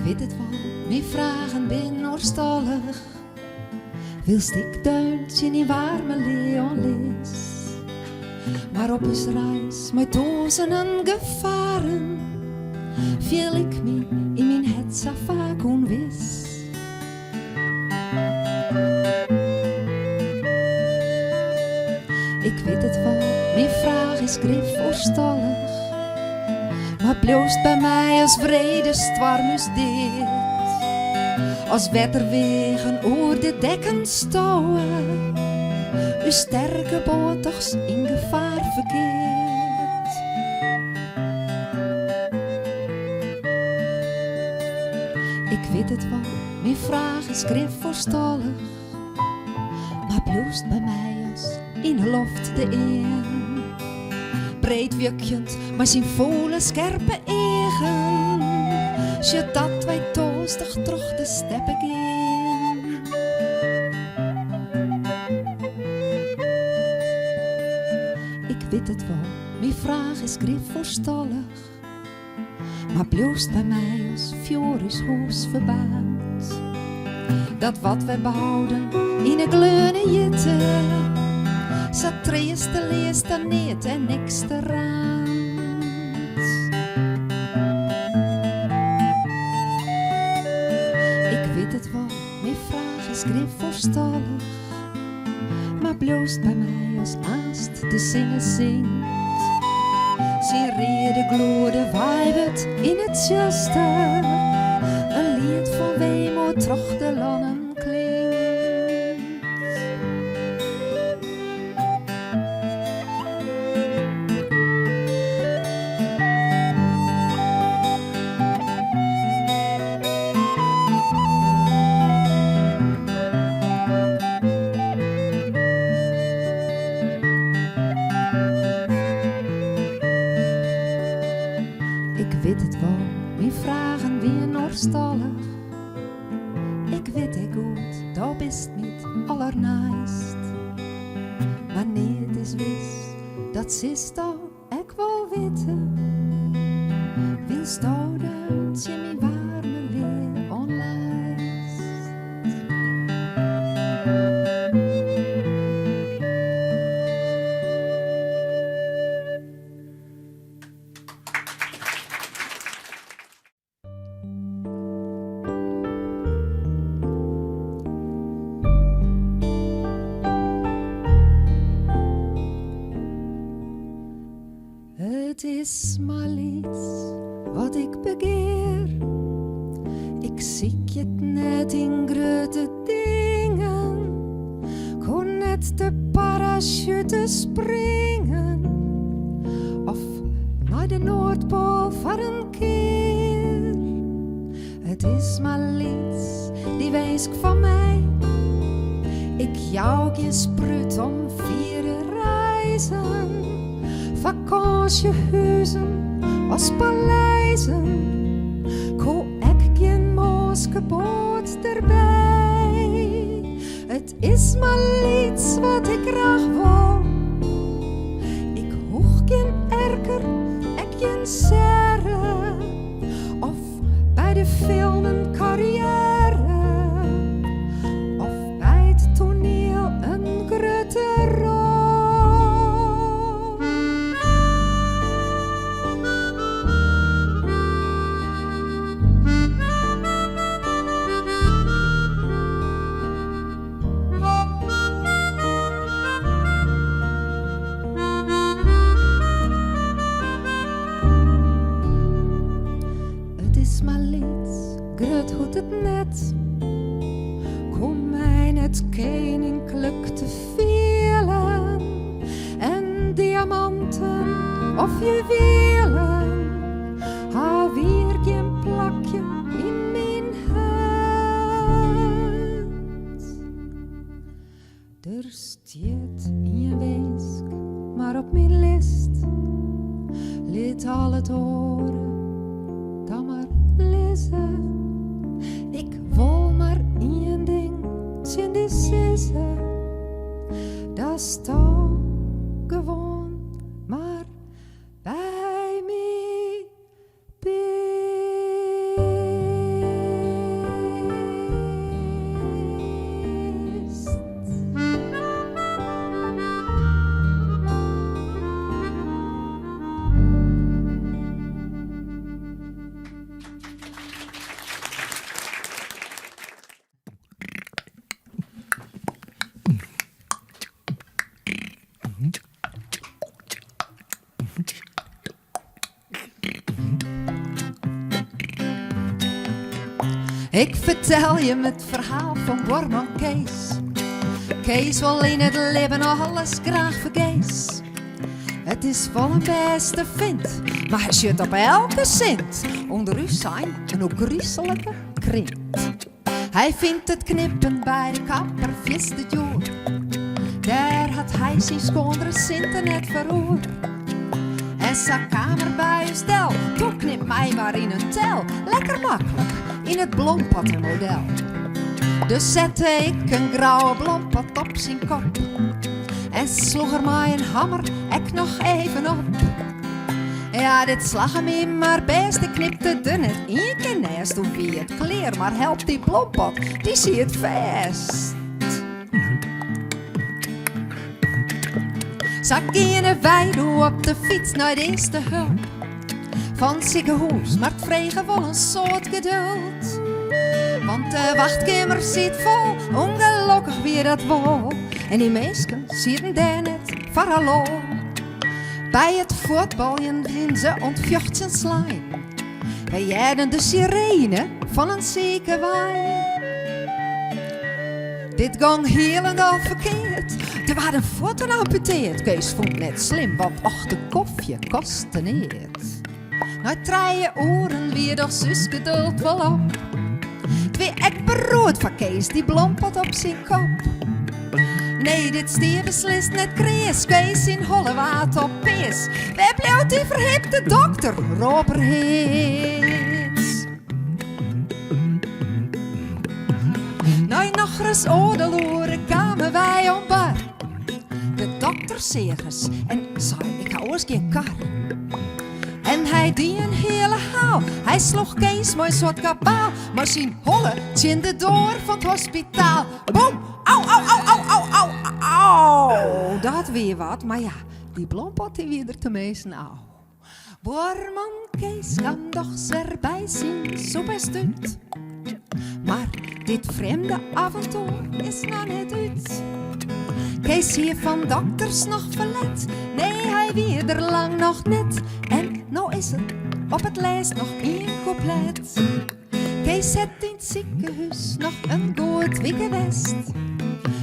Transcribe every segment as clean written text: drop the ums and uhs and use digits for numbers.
weet het wel, mijn vragen ben oorstallig. Wilst ik duintje in die warme Leonlis? Maar op eens reis met dozen en gevaren viel ik me in mijn het zo vaak onwis. Ik weet het wel, mijn vraag is grif oorstallig. Maar bloost bij mij als vrede stwarmus dit. Als wetterwegen oer de dekken stouwen. Uw sterke boot toch in gevaar verkeert. Ik weet het wel, mijn vraag is grif voorstallig. Maar bloost bij mij als in de loft de een. Breed wukjend, maar zijn volle scherpe egen. Je dat wij toostig terug de steppen gaan. Ik weet het wel, mijn vraag is grif voorstallig. Maar bloost bij mij als Fjoris hoes verbaat. Dat wat wij behouden in een gleune jitte. Zat treeste leest dan niet en niks te raad. Ik weet het wel, mijn vraag is grif voorstallig. Maar bloost bij mij als aast de zingen zingt. Zijn rede gloorde waait in het juiste. Een lied van weemoed troch de lannen. Ik weet ik goed, dat bist niet allernaast. Wanneer het is wist, dat zist dan ik wel weten. Wilst jou dat je mijn warme weer onlijst. Het is maar iets wat ik begeer. Ik zie het net in grote dingen. Kon net de parachute springen. Of naar de Noordpool voor een keer. Het is maar iets, die wees ik van mij. Ik jou geen sprut om 4 reizen. Vakantiehuizen als paleizen, koop ik geen mooskeboot erbij. Het is maar iets wat ik graag wou. Ik hoeg geen erker, ik geen serre, of bij de film een carrière, of bij het toneel een grote rol. Grut goed het net, kom mij net koninklijk te velen. En diamanten of juwelen, hou weer geen plakje in mijn hand. Er stiet in je weesk, maar op mijn list, liet al het horen, dan maar lezen. Ik wil maar één ding, tjen die sissen. Dat staat gewoon maar bij mij. Ik vertel je het verhaal van Borman Kees. Kees wil in het leven alles graag vergees. Het is wel een beste vind, maar hij zit op elke cent. Onder u zijn een ook griezelijke krint. Hij vindt het knippen bij de kapper vis de joer. Daar had hij zijn schoonere centen net verroer. En zijn kamer bij uw stel, toen knip mij maar in een tel. Lekker makkelijk, in het blompottenmodel. Dus zette ik een grauwe blompot op zijn kop. En sloeg er mij een hammer, ik nog even op. Ja, dit slag hem in, maar best, ik knipte er net één keer naast. Toen wie het kleer, maar helpt die blompot, die zie het vast. Zak in een weide op de fiets naar de eerste hulp. Van ziekenhuis, maar het vregen wel een soort geduld. Want de wachtkamer zit vol, ongelukkig weer dat wol. En die meisken zitten daar net voor hallo. Bij het voetballen zien ze ontvjocht zijn slime. Wij jaden de sirene van een ziekenwaai. Dit ging helemaal verkeerd. Er waren voeten amputeerd. Kees vond net slim, want och, de koffie kostte niet. Na 3 uren weer doch zus geduld wel op. Twee ek beroerd van Kees, die blompot op zijn kop. Nee, dit stier beslist net krees. Kees in holle water op pees. Waar blijft die verhipte dokter? Roper Hits. Nou, nog eens oordeloeren kwamen wij om bar. De dokter zegers en zei, ik hou eens geen kar. En hij die een hele haal. Hij sloeg Kees mooi soort kabaal. Maar zijn holle in de door van het hospitaal. Boom! Au, au, au, au, au, au, au. Dat weer wat, maar ja, die blompot die weer er te meesten au. Borman Kees kan toch erbij zien, zo best uit. Maar dit vreemde avontuur is nog niet uit. Kees hier van dokters nog verlet. Nee, hij weer er lang nog net. En nou is er op het lijst nog 1 couplet. Kees zet in het ziekenhuis nog een goed weekendwest.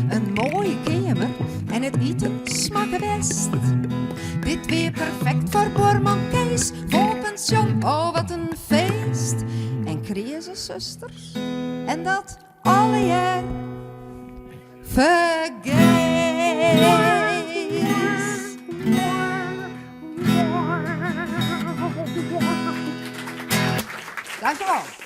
Een mooie kamer en het eten smaakt best. Dit weer perfect voor Borman Kees. Vol pension, oh wat een feest. En kreeg ze zusters en dat alle jaar vergeet. Dankjewel.